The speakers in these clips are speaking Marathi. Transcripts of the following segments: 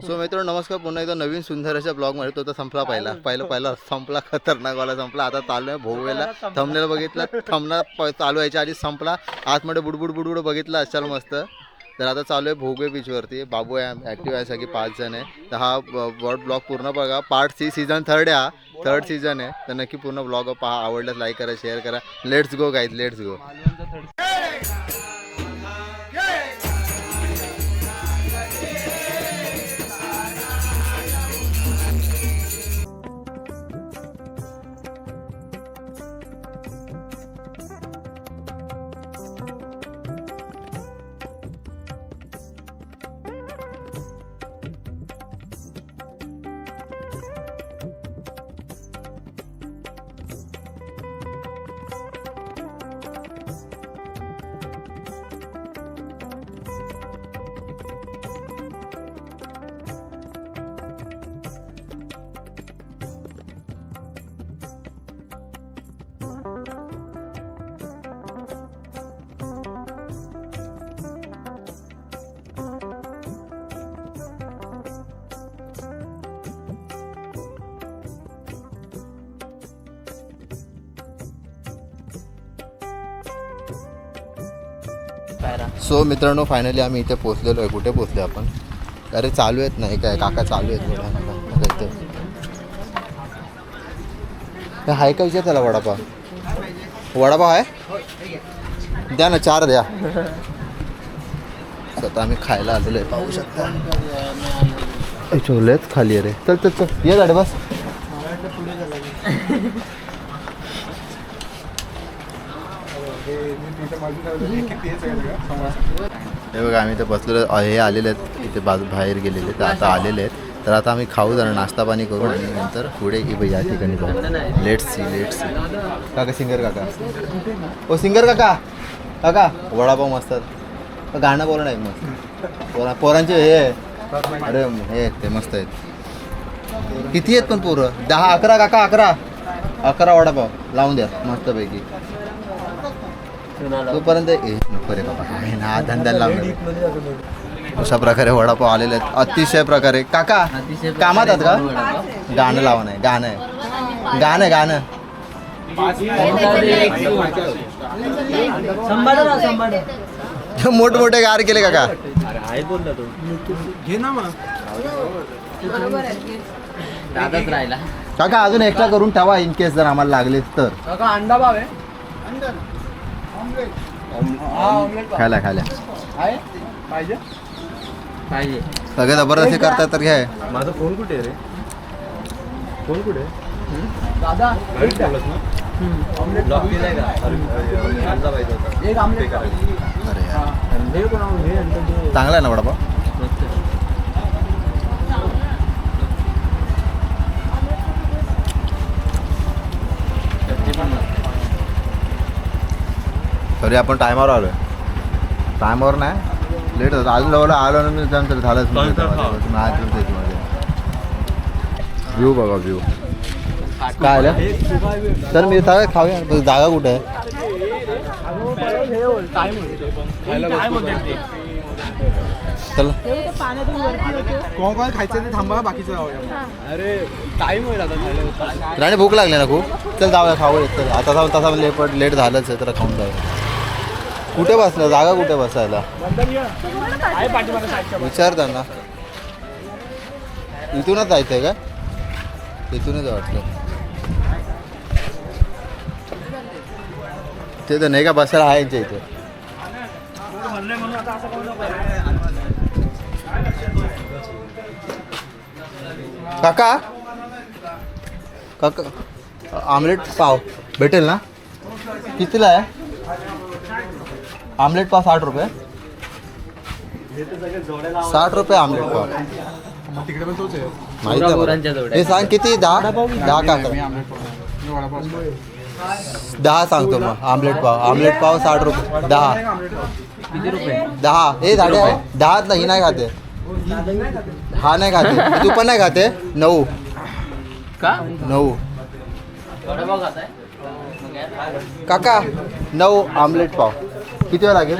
सो मित्रांनो नमस्कार, पुन्हा एकदा नवीन सुंदर अशा ब्लॉगमध्ये. तो तर संपला पहिला संपला, खतरनाकवाला संपला. आता चालू आहे भोगवेला. थंबनेल बघितला, थंबनेल चालू व्हायच्या आधी संपला. आतमध्ये बुडबुड बघितलं असाल मस्त. तर आता चालू आहे भोगवे बीचवरती. बाबू आहे, ॲक्टिव्ह आहे, सगळी 5 जण आहे. तर हा ब्लॉग पूर्ण बघा. पार्ट 3 सीझन 3 आहे, हा 3rd सीझन आहे. तर नक्की पूर्ण ब्लॉग पहा. आवडल्यास लाईक करा, शेअर करा. Let's go guys, let's go. So मित्रांनो फायनली आम्ही इथे पोचलेलो आहे. कुठे पोचले आपण? अरे चालू आहेत नाही काय काका, चालू आहेत हाय का विचार त्याला. वडापाव आहे, द्या ना 4 द्या. स्वतः आम्ही खायला आलेलो आहे, पाहू शकता. छोलेच खाली अरे. चल चल चल ये गाडी बस. हे बघा आम्ही इथे बसलेलो. हे आलेले आहेत इथे बाहेर गेलेले, तर आता आलेले आहेत. तर आता आम्ही खाऊ जरा, नाश्ता पाणी करू आणि नंतर पुढे की या ठिकाणी जाऊ. लेट्स सी काका. सिंगर काका, ओ सिंगर काका वडापाव मस्त. गाणं बोलणं आहे मस्त. पोरांचे हे अरे हे ते मस्त आहेत. किती आहेत पण पोरं? 10 11 काका, 11 वडापाव लावून द्या मस्तपैकी. तोपर्यंत नको रे बाबा, हा धंद्याला लावणार. अशा प्रकारे वडापाव आलेले आहेत अतिशय प्रकारे. काका कामात आहेत का? गाणं लावा नाही. गाणं मोठमोठे गार केले काका. काका अजून एक्स्ट्रा करून ठेवा इन केस जर आम्हाला लागले तर. अंडा भाव आहे खायला पाहिजे. सगळे जबरदस्ती करतात तर घ्याय. माझा फोन कुठे आहे रे? फोन कुठे दादा? चांगला आहे ना वडापाव? तरी आपण टायमावर आलो आहे. टायमावर नाही, लेट होतं. अजून जवळ आलो ना त्यानंतर झालंच व्ह्यू बघा. व्ह्यू काय आलं तर मी सगळं खाऊया. जागा कुठे आहे? चला कोण खायचं ते थांबा, बाकीचं जाऊया. अरे टाइम होईल आता. राणी भूक लागली ना खूप. चल जाऊया खाऊ. तर आता जाऊन तसा लेट झालंच आहे तर खाऊन जाऊया. कुठे बसला? जागा कुठे बसायला विचार त्यांना. इथूनच जायचं आहे का? इथूनच वाटलं ते तर नाही का बसायला आहे यांच्या इथे. काका आमलेट पाव भेटेल ना? कितीला आहे आमलेट पाव? 60 रुपये. 60 रुपये आमलेट पाव. तिकडे पण तोच आहे माहिती आहे. हे सांग किती? 10 का? 10 सांगतो मग. आमलेट पाव 60 रुपये. 10 किती रुपये? 10. हे झाडे आहे 10 नाही. नाही खाते हा, नाही खाते. तू पण नाही खाते? 9 काका 9 आमलेट पाव. किती वेळ लागेल?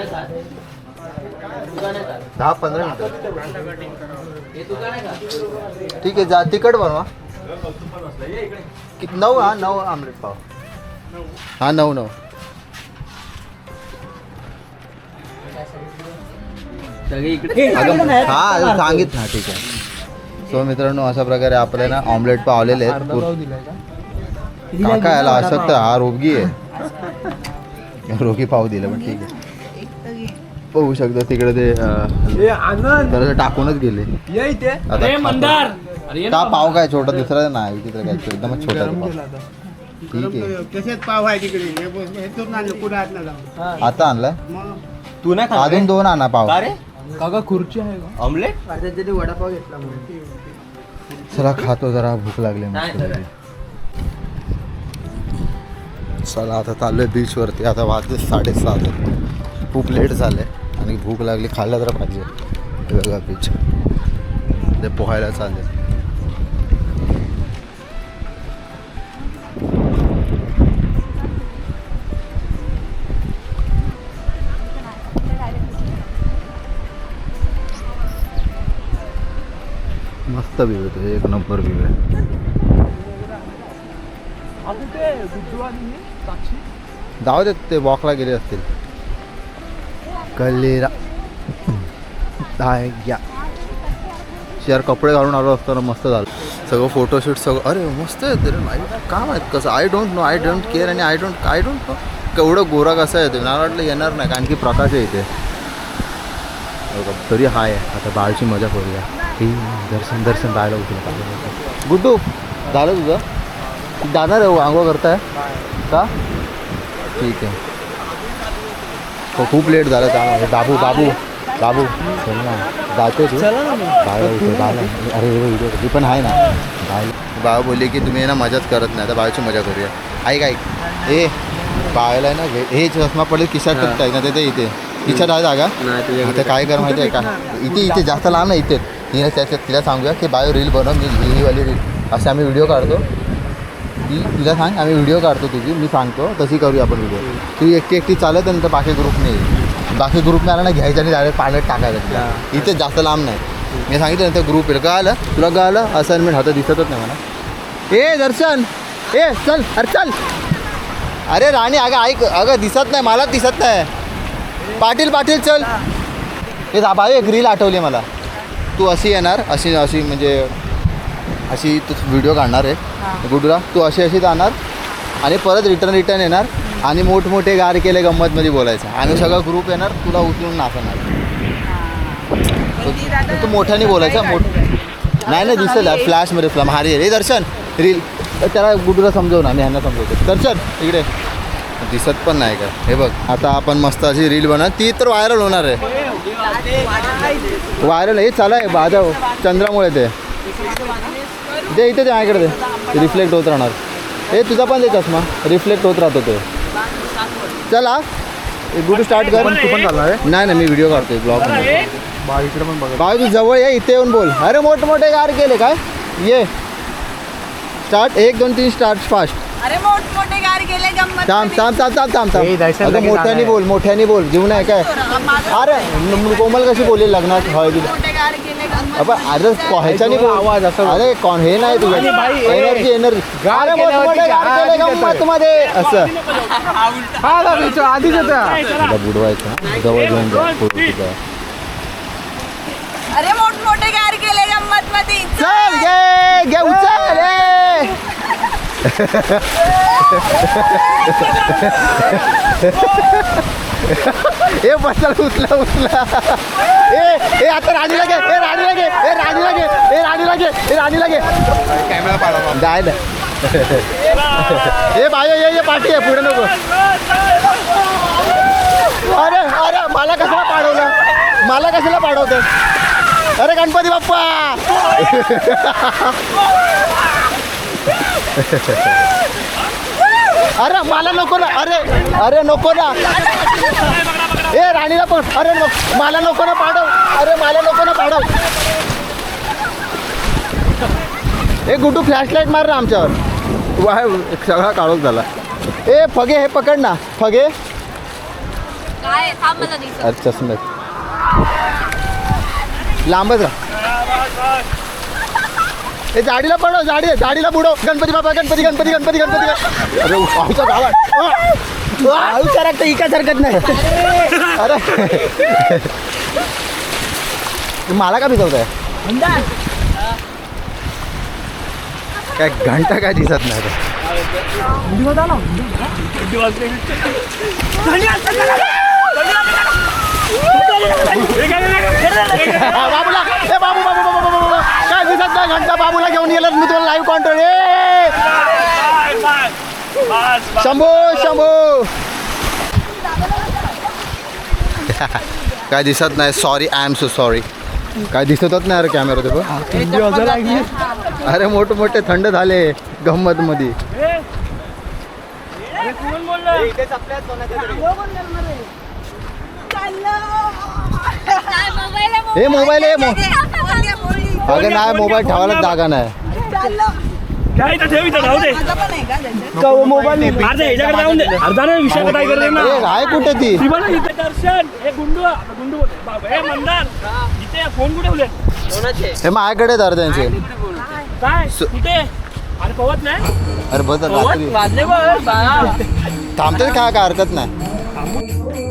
10-15 मिनिटं. ठीक आहे जा तिखट बनवा 9 हा 9 आमलेट पाव हा 9 हा सांगित ना ठीक आहे. सो मित्रांनो अशा प्रकारे आपले ना ऑमलेट पाव आलेले आहेत. काका याला अशक्त हा रोगी आहे. रोगी पाव दिलं पण ठीक आहे. बघू शकतो तिकडे ते जरासं टाकूनच गेले. आता का पाव काय छोटा दुसरा नाही तिकडे काय एकदमच छोटा पाव. ठीक आहे तसेच पाव आहे तिकडे आता आणलाय तू नाही अजून 2 आणा पाव. काका खुर्ची आहे का ऑमलेट वडापाव घेतला चला खातो जरा भूक लागली मस्त. चला आता चाललोय बीचवरती. आता वाजले 7:30. खूप लेट झालंय आणि भूक लागली खायला तर पाहिजे. वेगळा बीच ते पोहायला चालले. मस्त व्ह्यू येतो एक नंबर व्ह्यू आहे. जाऊ देत ते वॉकला गेले असतील. कलेरा या शेअर कपडे घालून आलो असताना मस्त झालं सगळं फोटोशूट सगळं. अरे मस्त आहे तरी काय माहीत कसं आय डोंट केअर आणि आय डोंट नो केवढं गोरा कसं आहे ते. मला वाटलं येणार नाही कारण की प्रकाश आहे इथे तरी हाय. आता बाळची मजा करूया. दर्शन राहायला उठलं. गुड्डू झालं तुझं जाणार आहे आंघोळ करताय का? ठीक आहे तो खूप लेट झालं त्यामुळे. बाबू चल ना जाते तू बाळा. अरे व्हिडिओ पण आहे ना. बाबा बोलली की तुम्ही ना मजाच करत नाही आता बाळची मजा करूया. ऐक ए बाळाला ना हे चष्मा पडेल खिशात टाकताय ना ते इथे खिशात आहे जागा. आता काय कर माहिती आहे का इथे जास्त लांब नाही इथे तिला सांगूया की बायो रील बनव मी ही वाली रील असे आम्ही व्हिडिओ काढतो. तिला सांग आम्ही व्हिडिओ काढतो तुझी मी सांगतो तशी करूया आपण व्हिडिओ. तू एकटी चालत नंतर बाकी ग्रुपने आला ना घ्यायचं आणि डायरेक्ट पाण्यात टाकायचं तिला. इथे जास्त लांब नाही मी सांगितलं नंतर ग्रुप येईल. का आलं तुला का आलं असाइनमेंट हातात दिसतच नाही मला. ए दर्शन ए चल अरे चल. अरे राणी अगं दिसत नाही मला दिसत नाही. पाटील चल. हे बाबा एक रील आठवली मला. तू अशी येणार अशी म्हणजे अशी तू व्हिडिओ काढणार आहे गुडूला. तू अशी जाणार आणि परत रिटर्न येणार आणि मोठमोठे गार केले गंमतमध्ये बोलायचं आणि सगळा ग्रुप येणार तुला उचलून नाचणार. तू मोठ्याने बोलायचा नाही दिसेल फ्लॅशमध्ये भारी रे दर्शन रील. त्याला गुडूला समजव ना मी ह्यांना समजवतो. दर्शन इकडे दिसत पण नाही का. हे बघ आता आपण मस्त अशी रील बनव ती तर व्हायरल होणार आहे. व्हायरल हे चालू आहे बाजाव चंद्रामुळे ते इथे ते माझ्याकडे ते रिफ्लेक्ट होत राहणार. हे तुझा पण दे चष्मा रिफ्लेक्ट होत राहतो ते. चला गुडू स्टार्ट कर. तू पण चालणार आहे नाही मी व्हिडिओ काढतोय ब्लॉग इकडे पण बघ. बाबा तू जवळ ये इथे येऊन बोल. अरे मोठमोठे गार केले काय ये स्टार्ट 1 2 3 स्टार्ट फास्ट. अरे मोठमोठे गार गेले गंमत. थांब मोठ्याने बोल जीवन आहे काय. अरे कोमल कशी बोलेल लग्नात हळदीला. अरे ह्याच्याने आवाज असं. अरे कोण हे नाही तुझं एनर्जी अरे मोठमोठे गार केले गंमत मध्ये असं आधीच बुडवायचं जवळ घेऊन जा. अरे मोठमोठे गार गेले गंमत मध्ये. चल घे उचल रे. ए बसला उचला ए आता राणीला घे कॅमेरा पाडा जाय ना. ए बाय ये पाठी आहे पुढे नको. अरे मला कशाला पाडवतं. अरे गणपती बाप्पा. अरे मला नको ना. अरे नको ना. ए राणीला पण अरे मला नको ना पाडव. ए गुड्डू फ्लॅशलाईट मार ना आमच्यावर. वाय सगळा काळोख झाला. ए फगे हे पकड ना फगे. अरे चष्मे लांबच राहा. हे झाडीला पडव झाडीला बुडव गणपती बाबा गणपती गणपती गणपती गणपती अरे आमच्या गावात आयुष्यात इका सरकत नाही. अरे मला का भिजवताय काय घंटा काय दिसत नाही रे. बाबूला ए बाबू बाबू बाबू बाबू बाबू काय दिसत नाही घंटा बाबूला घेऊन गेलं मी तुला लाईव्ह कॉन्ट्रोल शंभू शंभू काय दिसत नाही sorry I am so sorry काय दिसतच नाही अरे कॅमेरा ते अरे मोठे मोठे थंड झाले गंमत मध्ये हे मोबाईल आहे अगं नाही मोबाईल ठेवायला जागा नाही काय इथं ठेव इथं राहू दे मोबाईल अर्धा ना विषय काय करते ना ए, आहे कुठे ती ती बघा इथे दर्शन हे गुंडू हे मंदार इथे फोन कुठे ठेवले हे माझ्याकडे तर त्यांचे काय कुठे अरे पवत नाही अरे बस रात्री वाजले बघ थांबते काय हरकत नाही